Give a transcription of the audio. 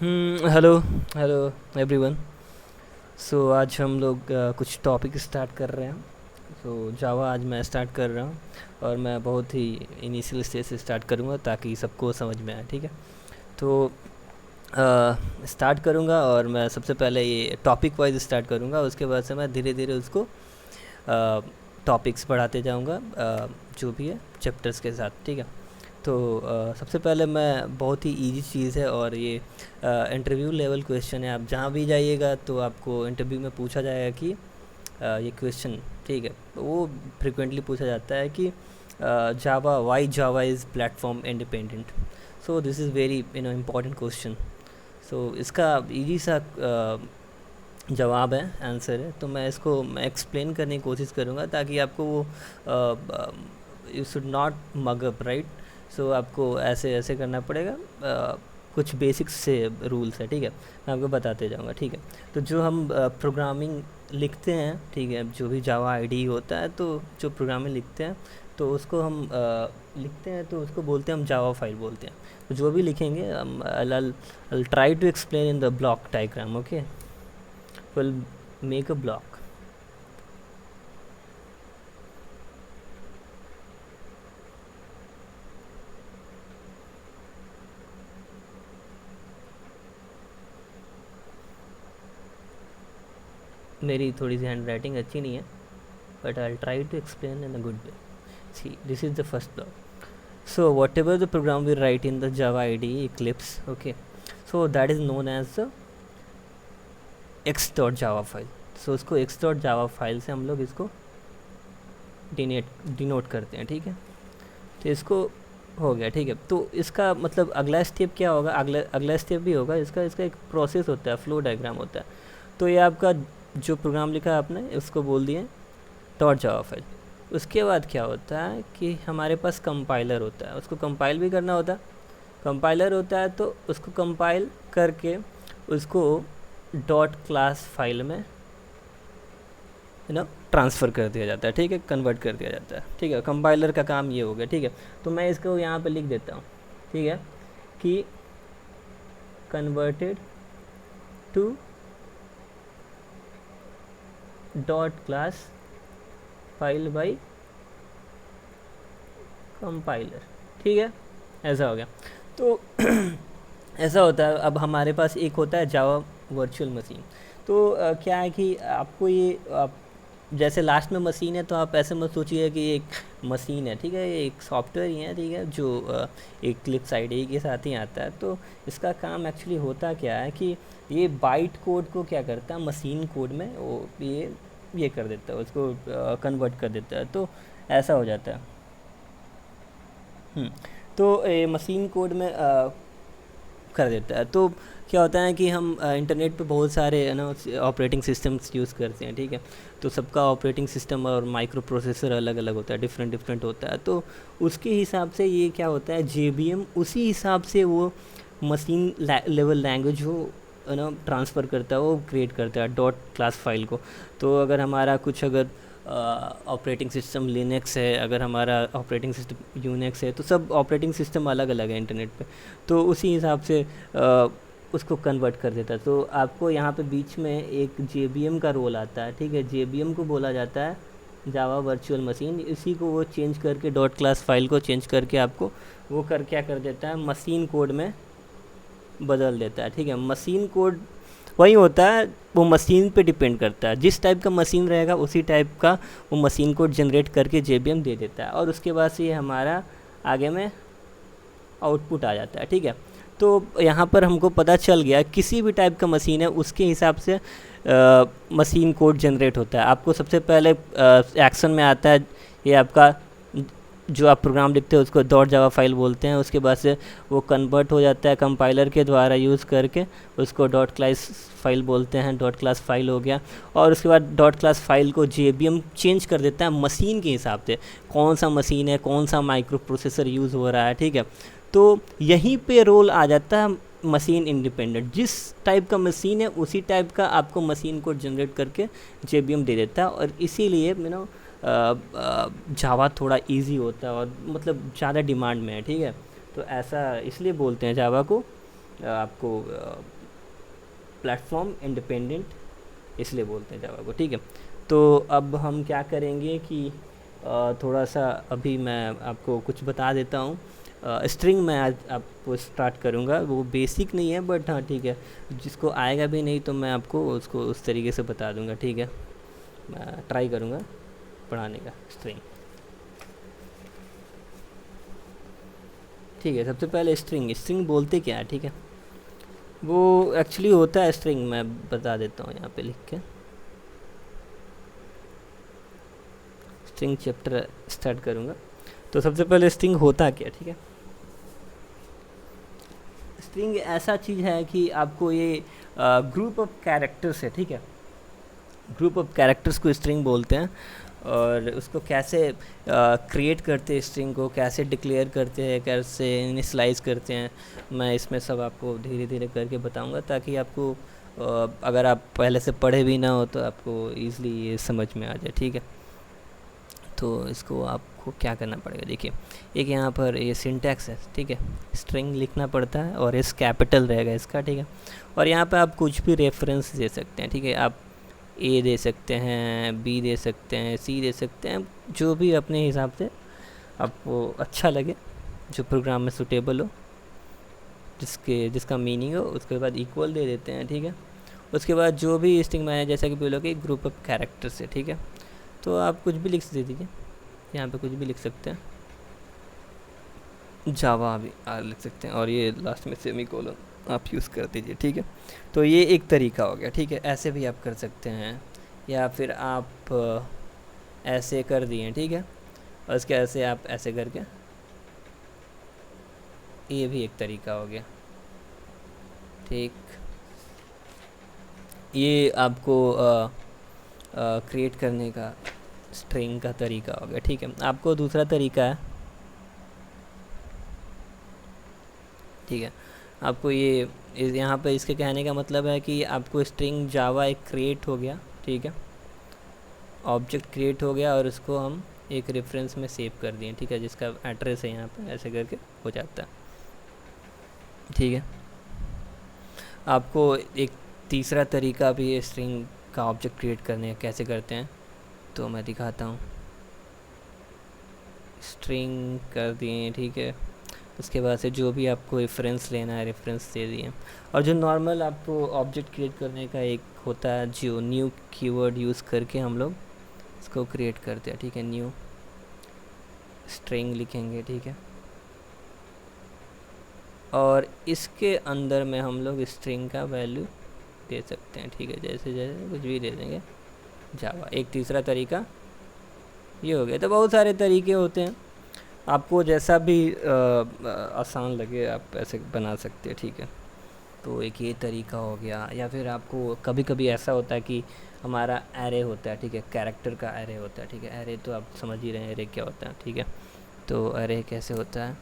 Hello hello everyone. सो आज हम लोग कुछ टॉपिक स्टार्ट कर रहे हैं। सो जावा आज मैं स्टार्ट कर रहा हूँ और मैं बहुत ही इनिशियल स्टेज से स्टार्ट करूँगा ताकि सबको समझ में आए, ठीक है। तो स्टार्ट करूँगा और मैं सबसे पहले ये टॉपिक वाइज स्टार्ट करूँगा, उसके बाद से मैं धीरे धीरे उसको टॉपिक्स बढ़ाते जाऊँगा, जो भी है चैप्टर्स के साथ, ठीक है। तो सबसे पहले मैं बहुत ही इजी चीज़ है और ये इंटरव्यू लेवल क्वेश्चन है। आप जहाँ भी जाइएगा तो आपको इंटरव्यू में पूछा जाएगा कि ये क्वेश्चन, ठीक है, वो फ्रिक्वेंटली पूछा जाता है कि Java why Java is platform independent. So this is very important question. So इसका इजी सा जवाब है, आंसर है। तो मैं एक्सप्लेन करने की कोशिश करूँगा ताकि आपको वो you should not mug up, right. So आपको ऐसे ऐसे करना पड़ेगा। कुछ बेसिक्स से रूल्स है, ठीक है, मैं आपको बताते जाऊँगा, ठीक है। तो जो हम प्रोग्रामिंग लिखते हैं, ठीक है, जो भी जावा आईडी होता है, तो जो प्रोग्रामिंग लिखते हैं तो उसको हम लिखते हैं तो उसको बोलते हैं, हम जावा फाइल बोलते हैं। तो जो भी लिखेंगे हम I'll try to explain in the block diagram, okay. We'll make a block. मेरी थोड़ी सी हैंड राइटिंग अच्छी नहीं है, but I'll try to explain in a good way. See, this is the first block. So whatever the program we write in the Java IDE Eclipse, okay, so that is known as the x.java file. So उसको x.java file से हम लोग इसको denote करते हैं, ठीक है। तो इसको हो गया, ठीक है। तो इसका मतलब अगला स्टेप क्या होगा, अगला स्टेप भी होगा इसका। इसका एक प्रोसेस होता है, फ्लो डायग्राम होता है। तो ये आपका जो प्रोग्राम लिखा है आपने, उसको बोल दिए डॉट जावा फाइल। उसके बाद क्या होता है कि हमारे पास कंपाइलर होता है, उसको कंपाइल भी करना होता है। कंपाइलर होता है तो उसको कंपाइल करके उसको डॉट क्लास फाइल में ट्रांसफ़र कर दिया जाता है, ठीक है, कन्वर्ट कर दिया जाता है, ठीक है। कंपाइलर का काम ये हो गया, ठीक है। तो मैं इसको यहाँ पे लिख देता हूँ, ठीक है, कि converted to dot class file by compiler, ठीक है, ऐसा हो गया। तो ऐसा होता है। अब हमारे पास एक होता है जावा वर्चुअल मशीन। तो क्या है कि आपको ये जैसे लास्ट में मशीन है, तो आप ऐसे मत सोचिए कि एक मशीन है, ठीक है, ये एक सॉफ्टवेयर ही है, ठीक है, जो एक क्लिप्स आईडी के साथ ही आता है। तो इसका काम एक्चुअली होता क्या है कि ये बाइट कोड को क्या करता है, मशीन कोड में वो ये कर देता है, उसको कन्वर्ट कर देता है। तो ऐसा हो जाता है। हम्म, तो मशीन कोड में कर देता है। तो क्या होता है कि हम इंटरनेट पे बहुत सारे ऑपरेटिंग सिस्टम्स यूज़ करते हैं, ठीक है। तो सबका ऑपरेटिंग सिस्टम और माइक्रो प्रोसेसर अलग अलग होता है, डिफरेंट डिफरेंट होता है। तो उसके हिसाब से ये क्या होता है, JVM उसी हिसाब से वो मशीन लेवल लैंग्वेज हो ट्रांसफ़र करता है, वो क्रिएट करता है डॉट क्लास फाइल को। तो अगर हमारा कुछ अगर ऑपरेटिंग सिस्टम लिनक्स है, अगर हमारा ऑपरेटिंग सिस्टम यूनिक्स है, तो सब ऑपरेटिंग सिस्टम अलग अलग है इंटरनेट पे। तो उसी हिसाब से उसको कन्वर्ट कर देता है। तो आपको यहाँ पे बीच में एक JVM का रोल आता है, ठीक है। JVM को बोला जाता है जावा वर्चुअल मशीन। इसी को वो चेंज करके डॉट क्लास फाइल को चेंज करके आपको वो क्या कर देता है, मशीन कोड में बदल देता है, ठीक है। मशीन कोड वही होता है, वो मशीन पे डिपेंड करता है। जिस टाइप का मशीन रहेगा उसी टाइप का वो मशीन कोड जनरेट करके JVM दे देता है, और उसके बाद से ये हमारा आगे में आउटपुट आ जाता है, ठीक है। तो यहाँ पर हमको पता चल गया किसी भी टाइप का मशीन है उसके हिसाब से मशीन कोड जनरेट होता है। आपको सबसे पहले एक्शन में आता है ये आपका जो आप प्रोग्राम लिखते हैं उसको डॉट जावा फाइल बोलते हैं। उसके बाद से वो कन्वर्ट हो जाता है कंपाइलर के द्वारा यूज़ करके, उसको डॉट क्लास फाइल बोलते हैं, डॉट क्लास फाइल हो गया। और उसके बाद डॉट क्लास फाइल को JVM चेंज कर देता है मशीन के हिसाब से, कौन सा मशीन है, कौन सा माइक्रो प्रोसेसर यूज़ हो रहा है, ठीक है। तो यहीं पे रोल आ जाता है मशीन इंडिपेंडेंट। जिस टाइप का मशीन है उसी टाइप का आपको मशीन कोड जनरेट करके JVM दे देता है। और इसीलिए जावा थोड़ा इजी होता है और मतलब ज़्यादा डिमांड में है, ठीक है। तो ऐसा इसलिए बोलते हैं जावा को आपको प्लेटफॉर्म इंडिपेंडेंट इसलिए बोलते हैं जावा को, ठीक है। तो अब हम क्या करेंगे कि थोड़ा सा अभी मैं आपको कुछ बता देता हूँ। स्ट्रिंग मैं आज आपको स्टार्ट करूँगा, वो बेसिक नहीं है बट हाँ ठीक है, जिसको आएगा भी नहीं तो मैं आपको उसको उस तरीके से बता दूँगा, ठीक है। मैं ट्राई करूँगा पढ़ाने का स्ट्रिंग, ठीक है। सबसे पहले स्ट्रिंग, स्ट्रिंग बोलते क्या है, ठीक है। वो एक्चुअली होता है स्ट्रिंग, मैं बता देता हूँ यहाँ पे लिख के। स्ट्रिंग चैप्टर स्टार्ट करूँगा। तो सबसे पहले स्ट्रिंग होता क्या, ठीक है। स्ट्रिंग ऐसा चीज़ है कि आपको ये ग्रुप ऑफ कैरेक्टर्स है, ठीक है। ग्रुप ऑफ कैरेक्टर्स को स्ट्रिंग बोलते हैं। और उसको कैसे क्रिएट करते हैं, स्ट्रिंग को कैसे डिक्लेयर करते हैं, कैसे इनिशलाइज करते हैं, मैं इसमें सब आपको धीरे धीरे करके बताऊंगा, ताकि आपको अगर आप पहले से पढ़े भी ना हो तो आपको ईज़िली ये समझ में आ जाए, ठीक है। तो इसको आपको क्या करना पड़ेगा, देखिए एक यहाँ पर ये सिंटैक्स है, ठीक है। स्ट्रिंग लिखना पड़ता है और इस कैपिटल रहेगा इसका, ठीक है। और यहाँ पे आप कुछ भी रेफरेंस दे सकते हैं, ठीक है। आप ए दे सकते हैं, बी दे सकते हैं, सी दे सकते हैं, जो भी अपने हिसाब से आपको अच्छा लगे, जो प्रोग्राम में सूटेबल हो, जिसका मीनिंग हो। उसके बाद इक्वल दे देते हैं, ठीक है। उसके बाद जो भी स्ट्रिंग मैंने जैसा कि बोलोगे ग्रुप ऑफ कैरेक्टर्स है, ठीक है। तो आप कुछ भी लिख दे दीजिए, यहाँ पे कुछ भी लिख सकते हैं, जावा भी लिख सकते हैं, और ये लास्ट में सेमी कोलन आप यूज़ कर दीजिए, ठीक है। तो ये एक तरीका हो गया, ठीक है। ऐसे भी आप कर सकते हैं, या फिर आप ऐसे कर दिए, ठीक है। और इसके ऐसे आप ऐसे करके, ये भी एक तरीका हो गया, ठीक। ये आपको क्रिएट करने का स्ट्रिंग का तरीका हो गया, ठीक है। आपको दूसरा तरीका है, ठीक है। आपको ये यहाँ पे इसके कहने का मतलब है कि आपको स्ट्रिंग जावा एक क्रिएट हो गया, ठीक है। ऑब्जेक्ट क्रिएट हो गया और उसको हम एक रेफरेंस में सेव कर दिए, ठीक है, जिसका एड्रेस है यहाँ पे, ऐसे करके हो जाता है, ठीक है। आपको एक तीसरा तरीका भी है स्ट्रिंग का ऑब्जेक्ट क्रिएट करने का, कैसे करते हैं तो मैं दिखाता हूँ। स्ट्रिंग कर दिए, ठीक है। उसके बाद से जो भी आपको रेफरेंस लेना है रेफरेंस दे दिए। और जो नॉर्मल आपको ऑब्जेक्ट क्रिएट करने का एक होता है, जो न्यू कीवर्ड यूज़ करके हम लोग इसको क्रिएट करते हैं, ठीक है। न्यू स्ट्रिंग लिखेंगे, ठीक है। और इसके अंदर में हम लोग स्ट्रिंग का वैल्यू दे सकते हैं, ठीक है। जैसे जैसे कुछ भी दे देंगे जावा। एक तीसरा तरीका ये हो गया। तो बहुत सारे तरीके होते हैं, आपको जैसा भी आसान लगे आप ऐसे बना सकते हैं, ठीक है। तो एक ये तरीका हो गया। या फिर आपको कभी कभी ऐसा होता है कि हमारा एरे होता है, ठीक है, कैरेक्टर का एरे होता है, ठीक है। एरे तो आप समझ ही रहे हैं एरे क्या होता है, ठीक है। तो एरे कैसे होता है,